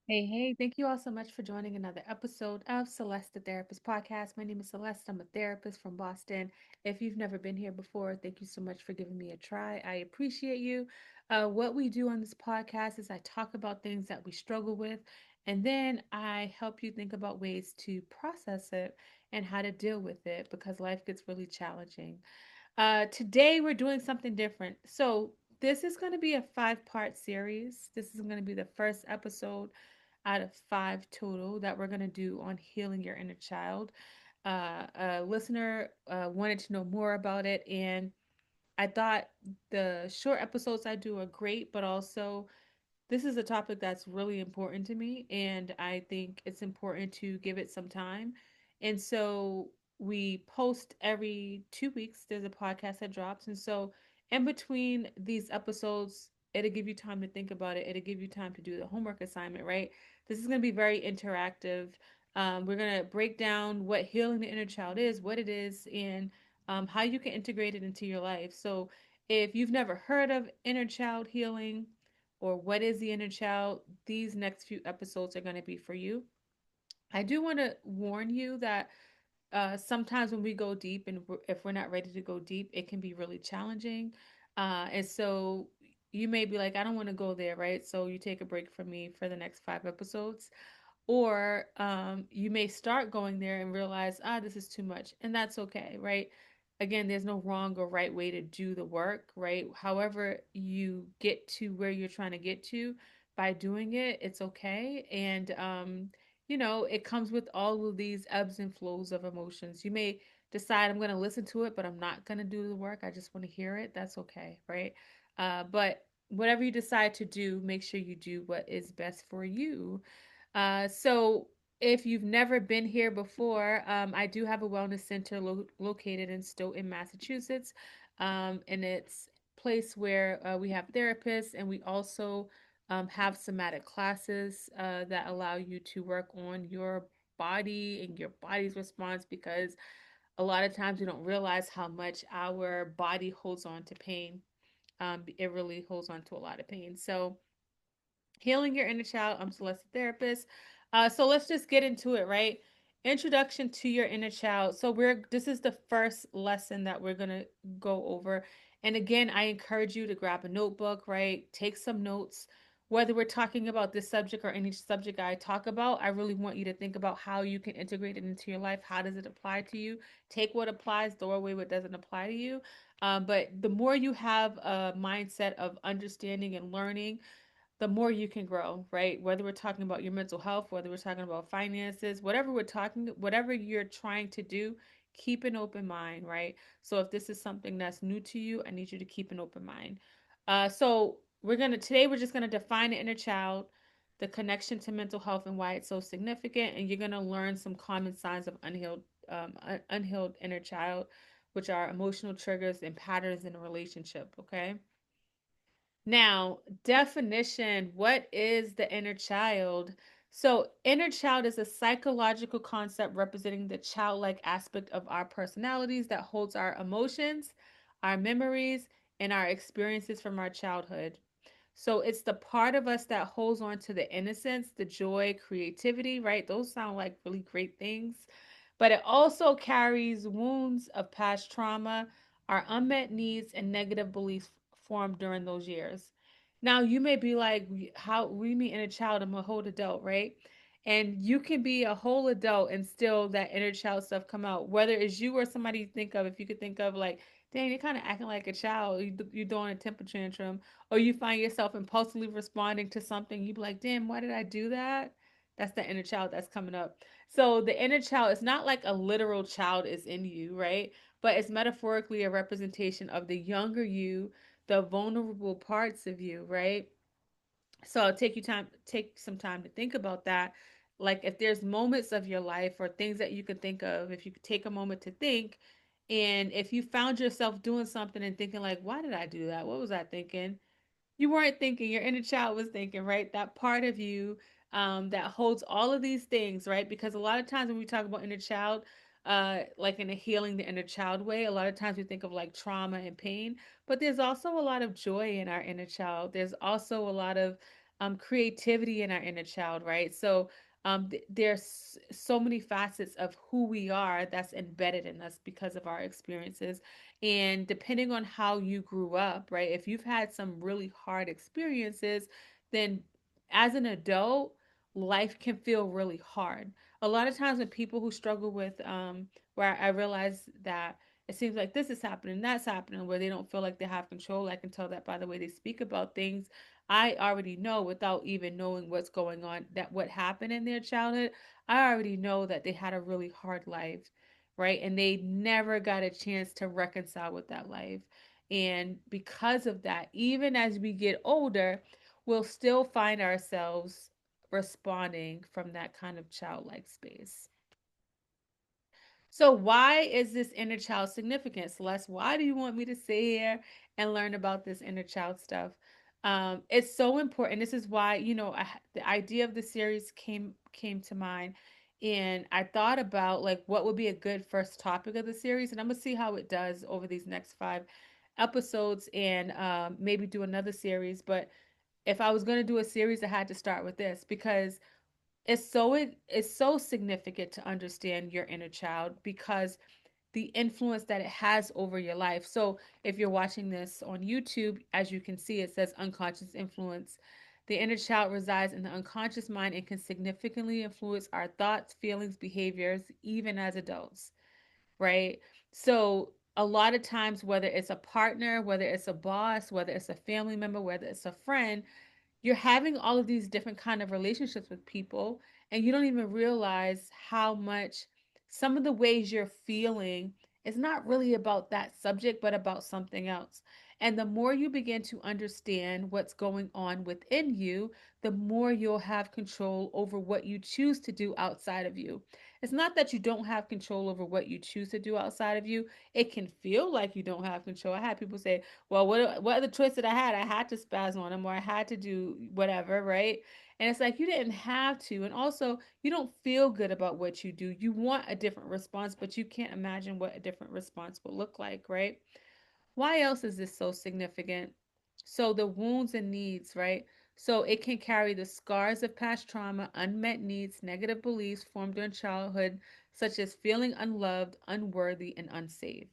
Hey, hey, thank you all so much for joining another episode of Celeste the Therapist Podcast. My name is Celeste. I'm a therapist from Boston. If you've never been here before, thank you so much for giving me a try. I appreciate you. What we do on this podcast is I talk about things that we struggle with, and then I help you think about ways to process it and how to deal with it because life gets really challenging. Today we're doing something different. So, this is going to be a five-part series. This is going to be the first episode out of five total that we're going to do on healing your inner child. A listener wanted to know more about it, and I thought the short episodes I do are great, but also this is a topic that's really important to me, and I think it's important to give it some time. And so we post every 2 weeks. There's a podcast that drops. And so in between these episodes, it'll give you time to think about it. It'll give you time to do the homework assignment, right? This is going to be very interactive. We're going to break down what healing the inner child is, what it is, and how you can integrate it into your life. So if you've never heard of inner child healing, or what is the inner child, these next few episodes are going to be for you. I do want to warn you that sometimes when we go deep and if we're not ready to go deep, it can be really challenging. And so you may be like, I don't want to go there, right? So you take a break from me for the next five episodes. Or you may start going there and realize, this is too much. And that's okay, right? Again, there's no wrong or right way to do the work, right? However, you get to where you're trying to get to by doing it, it's okay. And, it comes with all of these ebbs and flows of emotions. You may decide, I'm going to listen to it, but I'm not going to do the work. I just want to hear it. That's okay, right? But whatever you decide to do, make sure you do what is best for you. So if you've never been here before, I do have a wellness center located in Stoughton, Massachusetts. And it's a place where we have therapists, and we also have somatic classes that allow you to work on your body and your body's response, because a lot of times we don't realize how much our body holds on to pain. It really holds on to a lot of pain. So healing your inner child. I'm Celeste the Therapist. So let's just get into it, right? Introduction to your inner child. So this is the first lesson that we're gonna go over. And again, I encourage you to grab a notebook, right? Take some notes. Whether we're talking about this subject or any subject I talk about, I really want you to think about how you can integrate it into your life. How does it apply to you? Take what applies, throw away what doesn't apply to you. But the more you have a mindset of understanding and learning, the more you can grow, right? Whether we're talking about your mental health, whether we're talking about finances, whatever you're trying to do, keep an open mind, right? So if this is something that's new to you, I need you to keep an open mind. So today we're just gonna define the inner child, the connection to mental health and why it's so significant, and you're gonna learn some common signs of unhealed inner child, which are emotional triggers and patterns in a relationship. Okay. Now, definition, what is the inner child? So, inner child is a psychological concept representing the childlike aspect of our personalities that holds our emotions, our memories, and our experiences from our childhood. So, it's the part of us that holds on to the innocence, the joy, creativity, right? Those sound like really great things. But it also carries wounds of past trauma, our unmet needs, and negative beliefs formed during those years. Now, you may be like, how we meet inner child, I'm a whole adult, right? And you can be a whole adult and still that inner child stuff come out, whether it's you or somebody you think of. If you could think of like, dang, you're kind of acting like a child, you're doing a temper tantrum, or you find yourself impulsively responding to something, you be like, damn, why did I do that? That's the inner child that's coming up. So the inner child is not like a literal child is in you, right? But it's metaphorically a representation of the younger you, the vulnerable parts of you, right? So take some time to think about that. Like if there's moments of your life or things that you could think of, if you could take a moment to think, and if you found yourself doing something and thinking like, why did I do that? What was I thinking? You weren't thinking, your inner child was thinking, right? That part of you that holds all of these things, right? Because a lot of times when we talk about inner child, like in a healing the inner child way, a lot of times we think of like trauma and pain, but there's also a lot of joy in our inner child. There's also a lot of creativity in our inner child, right? So there's so many facets of who we are that's embedded in us because of our experiences. And depending on how you grew up, right? If you've had some really hard experiences, then as an adult, life can feel really hard. A lot of times when people who struggle with, where I realize that it seems like this is happening, that's happening, where they don't feel like they have control. I can tell that by the way they speak about things. I already know without even knowing what's going on, that what happened in their childhood, I already know that they had a really hard life, right? And they never got a chance to reconcile with that life. And because of that, even as we get older, we'll still find ourselves responding from that kind of childlike space. So, why is this inner child significant, Celeste? Why do you want me to sit here and learn about this inner child stuff? It's so important. This is why, the idea of the series came to mind, and I thought about like what would be a good first topic of the series, and I'm gonna see how it does over these next 5 episodes, and maybe do another series. But if I was gonna do a series, I had to start with this because it's so significant to understand your inner child because the influence that it has over your life. So if you're watching this on YouTube, as you can see, it says unconscious influence. The inner child resides in the unconscious mind and can significantly influence our thoughts, feelings, behaviors, even as adults, right? So a lot of times, whether it's a partner, whether it's a boss, whether it's a family member, whether it's a friend, you're having all of these different kind of relationships with people, and you don't even realize how much some of the ways you're feeling is not really about that subject but about something else. And the more you begin to understand what's going on within you, the more you'll have control over what you choose to do outside of you. It's not that you don't have control over what you choose to do outside of you. It can feel like you don't have control. I had people say, well, what other choice did I had? I had to spaz on him or I had to do whatever, right? And it's like you didn't have to. And also, you don't feel good about what you do. You want a different response, but you can't imagine what a different response would look like, right? Why else is this so significant? So the wounds and needs, right? So it can carry the scars of past trauma, unmet needs, negative beliefs formed during childhood, such as feeling unloved, unworthy, and unsafe.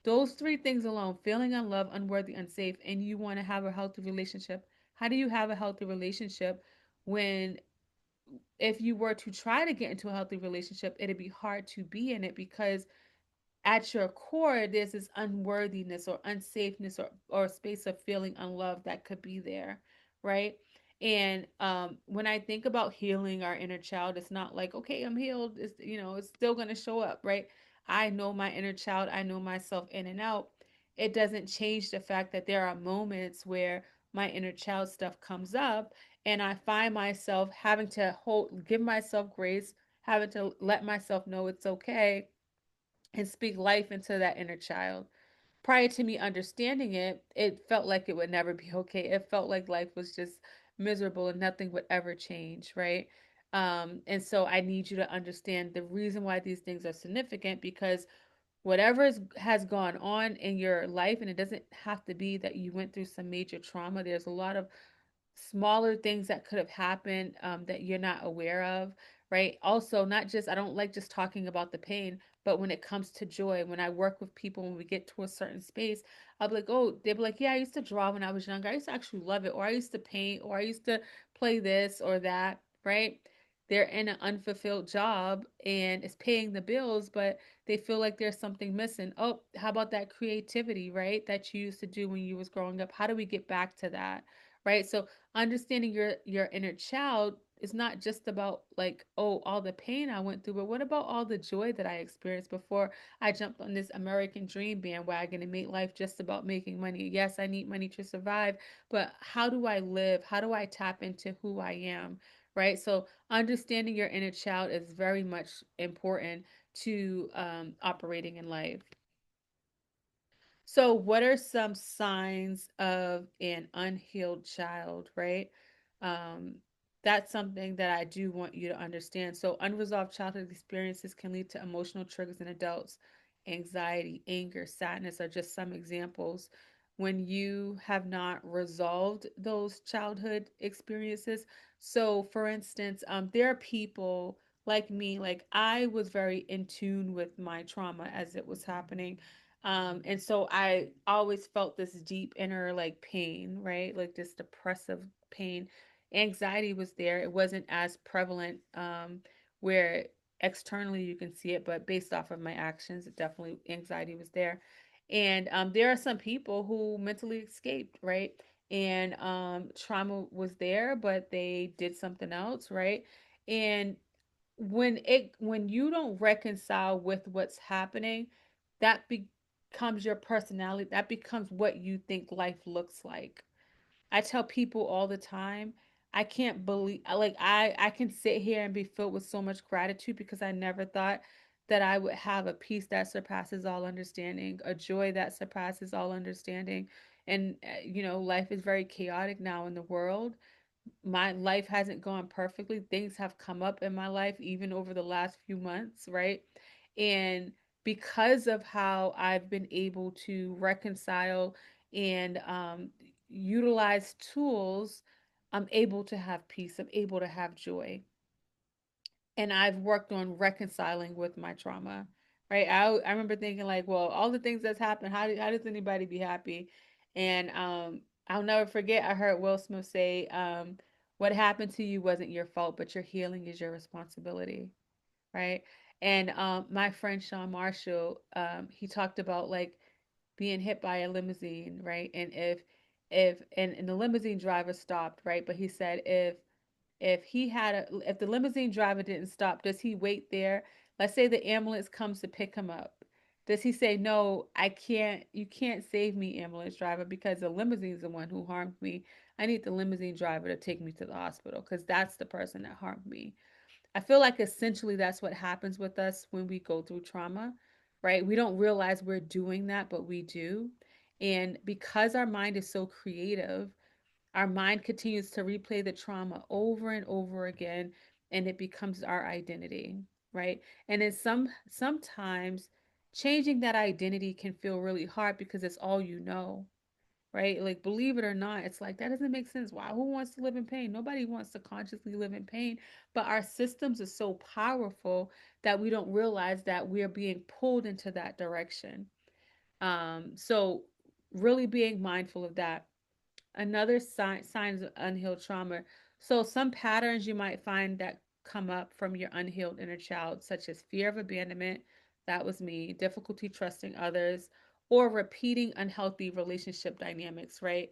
Those three things alone, feeling unloved, unworthy, unsafe, and you want to have a healthy relationship. How do you have a healthy relationship when, if you were to try to get into a healthy relationship, it'd be hard to be in it because at your core, there's this unworthiness or unsafeness or space of feeling unloved that could be there, right? And when I think about healing our inner child, it's not like, okay, I'm healed. It's still going to show up, right? I know my inner child. I know myself in and out. It doesn't change the fact that there are moments where my inner child stuff comes up and I find myself having to give myself grace, having to let myself know it's okay and speak life into that inner child. Prior to me understanding it, it felt like it would never be okay. It felt like life was just miserable and nothing would ever change, right? And so I need you to understand the reason why these things are significant because has gone on in your life, and it doesn't have to be that you went through some major trauma. There's a lot of smaller things that could have happened that you're not aware of, right? Also, not just, I don't like just talking about the pain, but when it comes to joy, when I work with people, when we get to a certain space, I'll be like, oh, they'll be like, yeah, I used to draw when I was younger. I used to actually love it. Or I used to paint, or I used to play this or that, right? They're in an unfulfilled job and it's paying the bills, but they feel like there's something missing. Oh, how about that creativity, right? That you used to do when you was growing up? How do we get back to that? Right? So understanding your inner child is not just about like, oh, all the pain I went through, but what about all the joy that I experienced before I jumped on this American dream bandwagon and made life just about making money? Yes, I need money to survive, but how do I live? How do I tap into who I am? Right? So understanding your inner child is very much important to operating in life. So, what are some signs of an unhealed child, right? Um, that's something that I do want you to understand. So, unresolved childhood experiences can lead to emotional triggers in adults. Anxiety, anger, sadness are just some examples. when you have not resolved those childhood experiences. So, for instance, there are people like me, like I was very in tune with my trauma as it was happening. And so I always felt this deep inner like pain, right? Like this depressive pain. Anxiety was there. It wasn't as prevalent where externally you can see it, but based off of my actions, it definitely anxiety was there. And there are some people who mentally escaped, right? And trauma was there, but they did something else, right? And when you don't reconcile with what's happening, that becomes your personality. That becomes what you think life looks like. I tell people all the time, I can't believe like I can sit here and be filled with so much gratitude because I never thought that I would have a peace that surpasses all understanding, a joy that surpasses all understanding. And life is very chaotic now in the world. My life hasn't gone perfectly. Things have come up in my life even over the last few months, right? And because of how I've been able to reconcile and utilize tools, I'm able to have peace. I'm able to have joy. And I've worked on reconciling with my trauma, right? I remember thinking like, well, all the things that's happened, how does anybody be happy? And I'll never forget. I heard Will Smith say, "What happened to you wasn't your fault, but your healing is your responsibility." Right? And my friend Sean Marshall, he talked about like being hit by a limousine, right? And if the limousine driver stopped, right? But he said if the limousine driver didn't stop, does he wait there? Let's say the ambulance comes to pick him up. Does he say, "No, I can't, you can't save me, ambulance driver, because the limousine's the one who harmed me. I need the limousine driver to take me to the hospital because that's the person that harmed me." I feel like essentially that's what happens with us when we go through trauma, right? We don't realize we're doing that, but we do. And because our mind is so creative, our mind continues to replay the trauma over and over again, and it becomes our identity, right? And then sometimes changing that identity can feel really hard because it's all you know, right? Like, believe it or not, it's like that doesn't make sense. Why? Who wants to live in pain? Nobody wants to consciously live in pain. But our systems are so powerful that we don't realize that we're being pulled into that direction. So really being mindful of that. Another signs of unhealed trauma. So some patterns you might find that come up from your unhealed inner child, such as fear of abandonment, that was me, difficulty trusting others, or repeating unhealthy relationship dynamics, right?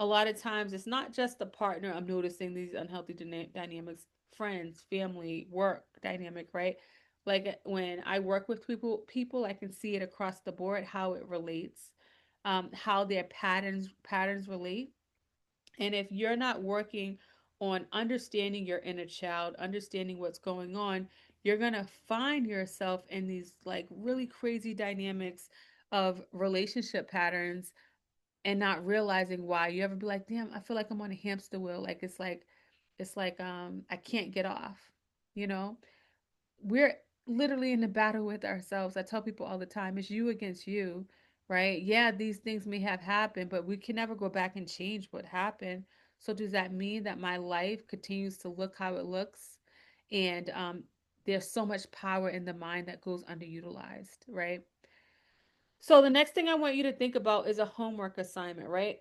A lot of times it's not just the partner. I'm noticing these unhealthy dynamics, friends, family, work dynamic, right? Like when I work with people I can see it across the board how it relates, how their patterns relate. And if you're not working on understanding your inner child, understanding what's going on, you're going to find yourself in these like really crazy dynamics of relationship patterns and not realizing why. You ever be like, "Damn, I feel like I'm on a hamster wheel." Like it's like I can't get off, you know? We're literally in a battle with ourselves. I tell people all the time, it's you against you, right? Yeah, these things may have happened, but we can never go back and change what happened. So does that mean that my life continues to look how it looks? And there's so much power in the mind that goes underutilized, right? So the next thing I want you to think about is a homework assignment, right?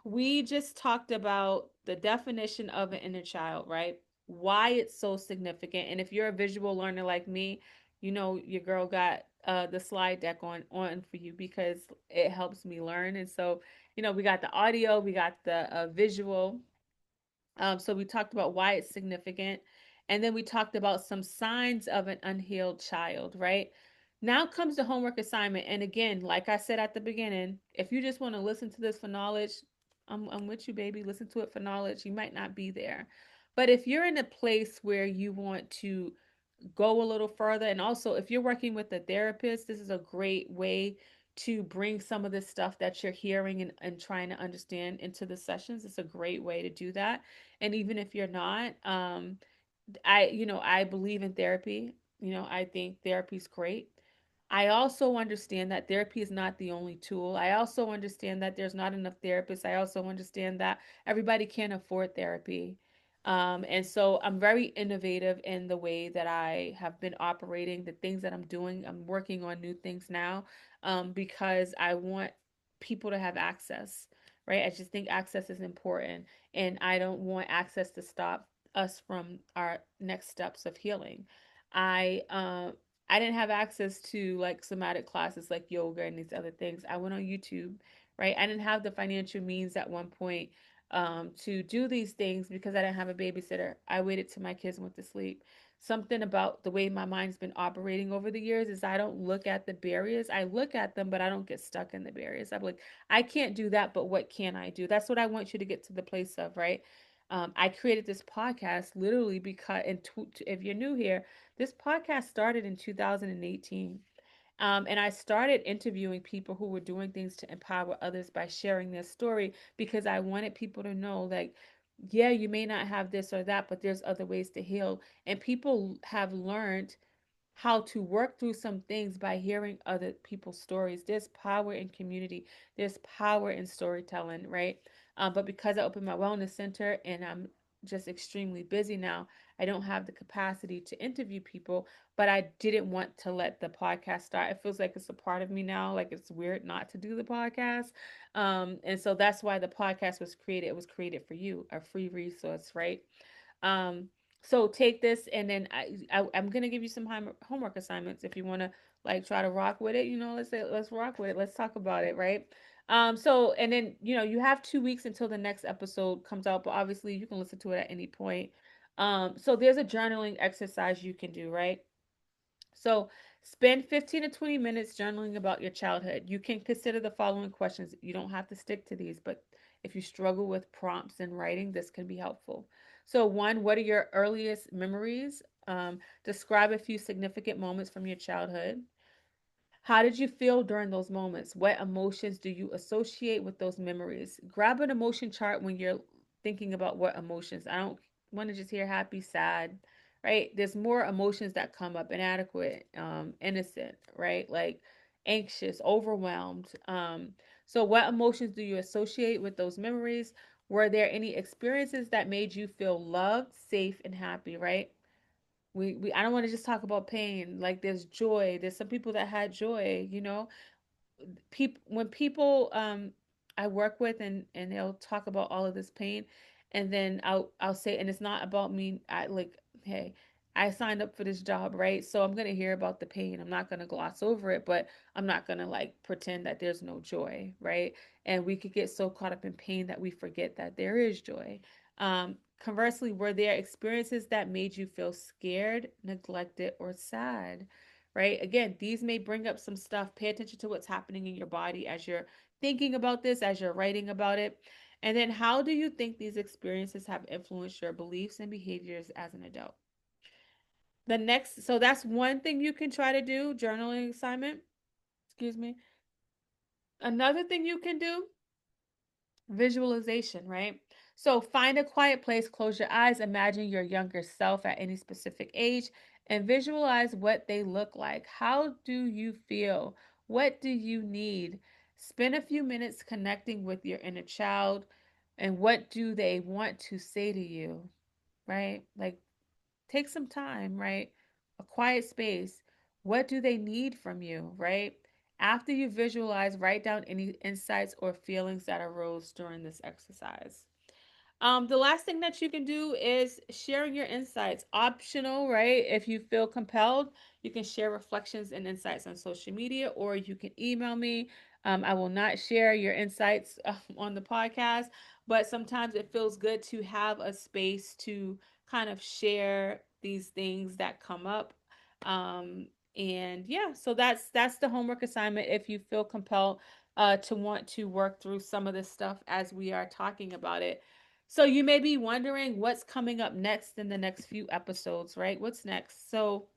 We just talked about the definition of an inner child, right? Why it's so significant. And if you're a visual learner like me, you know your girl got the slide deck on for you because it helps me learn. And so, we got the audio, we got the visual, so we talked about why it's significant. And then we talked about some signs of an unhealed child, right? Now comes the homework assignment. And again, like I said at the beginning, if you just want to listen to this for knowledge, I'm with you, baby. Listen to it for knowledge. You might not be there. But if you're in a place where you want to go a little further. And also, if you're working with a therapist, this is a great way to bring some of this stuff that you're hearing and trying to understand into the sessions. It's a great way to do that. And even if you're not, I believe in therapy. I think therapy's great. I also understand that therapy is not the only tool. I also understand that there's not enough therapists. I also understand that everybody can't afford therapy. And so I'm very innovative in the way that I have been operating, the things that I'm doing. I'm working on new things now, because I want people to have access, right? I just think access is important. And I don't want access to stop us from our next steps of healing. I I didn't have access to like somatic classes like yoga and these other things. I went on YouTube, right? I didn't have the financial means at one point, to do these things because I didn't have a babysitter. I waited till my kids went to sleep. Something about the way my mind's been operating over the years is I don't look at the barriers. I look at them, but I don't get stuck in the barriers. I'm like, I can't do that, but what can I do? That's what I want you to get to the place of, right? I created this podcast literally because, and if you're new here, this podcast started in 2018. And I started interviewing people who were doing things to empower others by sharing their story because I wanted people to know, like, yeah, you may not have this or that, but there's other ways to heal. And people have learned how to work through some things by hearing other people's stories. There's power in community, there's power in storytelling, right? But because I opened my wellness center and I'm just extremely busy now, I don't have the capacity to interview people, but I didn't want to let the podcast start. It feels like it's a part of me now. Like it's weird not to do the podcast. And so that's why the podcast was created. It was created for you, a free resource, right? Um, so take this, and then I'm gonna give you some homework assignments if you want to like try to rock with it. Let's rock with it. Let's talk about it, right? So and then you have 2 weeks until the next episode comes out, but obviously you can listen to it at any point. So there's a journaling exercise you can do, right? So spend 15 to 20 minutes journaling about your childhood. You can consider the following questions. You don't have to stick to these, but if you struggle with prompts and writing, this can be helpful. So, one, what are your earliest memories? Describe a few significant moments from your childhood. How did you feel during those moments? What emotions do you associate with those memories? Grab an emotion chart when you're thinking about what emotions. I don't want to just hear happy, sad, right? There's more emotions that come up: inadequate, innocent, right? Like anxious, overwhelmed. So, what emotions do you associate with those memories? Were there any experiences that made you feel loved, safe, and happy, right? We I don't want to just talk about pain. Like there's joy. There's some people that had joy, people when people I work with, and they'll talk about all of this pain, and then I'll say, and it's not about me. I like, hey, I signed up for this job, right? So I'm gonna hear about the pain. I'm not gonna gloss over it, but I'm not gonna like pretend that there's no joy, right? And we could get so caught up in pain that we forget that there is joy. Conversely, were there experiences that made you feel scared, neglected, or sad? Right? Again, these may bring up some stuff. Pay attention to what's happening in your body as you're thinking about this, as you're writing about it. And then, how do you think these experiences have influenced your beliefs and behaviors as an adult? So that's one thing you can try to do, journaling assignment. Excuse me. Another thing you can do, visualization, right? So find a quiet place, close your eyes, imagine your younger self at any specific age, and visualize what they look like. How do you feel? What do you need? Spend a few minutes connecting with your inner child, and what do they want to say to you, right? Like take some time, right? A quiet space. What do they need from you, right? After you visualize, write down any insights or feelings that arose during this exercise. The last thing that you can do is sharing your insights. Optional, right? If you feel compelled, you can share reflections and insights on social media, or you can email me. I will not share your insights on the podcast, but sometimes it feels good to have a space to kind of share these things that come up. And yeah, so that's the homework assignment. If you feel compelled to want to work through some of this stuff as we are talking about it. So you may be wondering what's coming up next in the next few episodes, right? What's next? So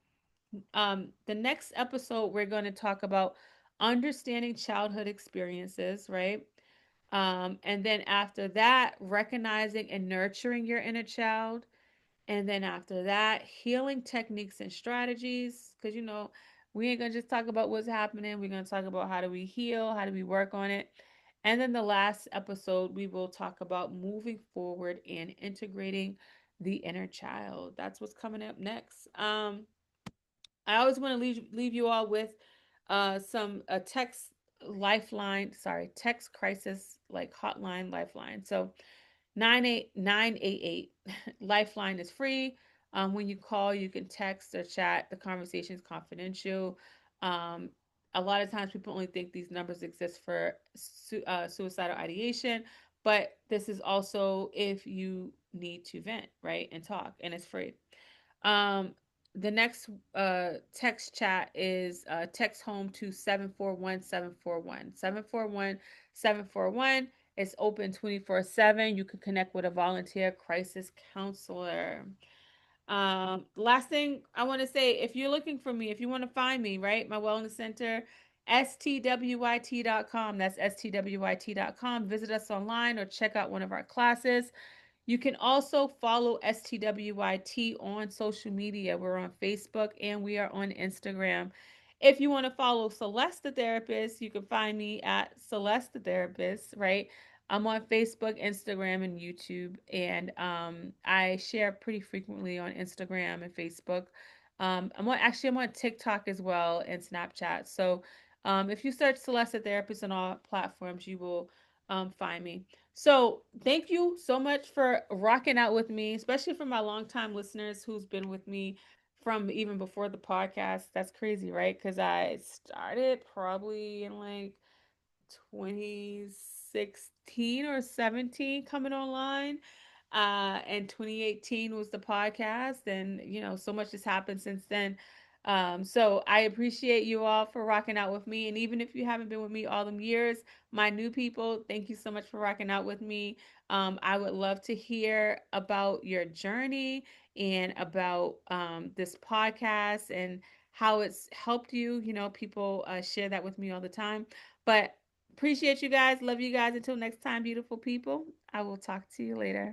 the next episode we're going to talk about understanding childhood experiences, right? And then after that, recognizing and nurturing your inner child. And then after that, healing techniques and strategies. Because, We ain't gonna just talk about what's happening. We're gonna talk about how do we heal, how do we work on it. And then the last episode, we will talk about moving forward and integrating the inner child. That's what's coming up next. I always want to leave you all with some a text lifeline, sorry, text crisis like hotline lifeline. So 98988 lifeline is free. When you call, you can text or chat. The conversation is confidential. Um, a lot of times people only think these numbers exist for suicidal ideation, but this is also if you need to vent, right, and talk, and it's free. um, the next text chat is text home to 741 741 741 741. It's open 24/7. You can connect with a volunteer crisis counselor. Last thing I want to say, if you're looking for me, if you want to find me, right, my wellness center, stwyt.com. That's stwyt.com. Visit us online or check out one of our classes. You can also follow STWYT on social media. We're on Facebook and we are on Instagram. If you want to follow Celeste the Therapist, you can find me at Celeste the Therapist, right? I'm on Facebook, Instagram, and YouTube, and I share pretty frequently on Instagram and Facebook. I'm on TikTok as well and Snapchat. So if you search Celeste the Therapist on all platforms, you will find me. So thank you so much for rocking out with me, especially for my longtime listeners who's been with me from even before the podcast. That's crazy, right? Because I started probably in like 2016 or 17 coming online. And 2018 was the podcast. And, so much has happened since then. So I appreciate you all for rocking out with me. And even if you haven't been with me all them years, my new people, thank you so much for rocking out with me. I would love to hear about your journey and about this podcast and how it's helped you. People share that with me all the time. But appreciate you guys. Love you guys. Until next time, beautiful people. I will talk to you later.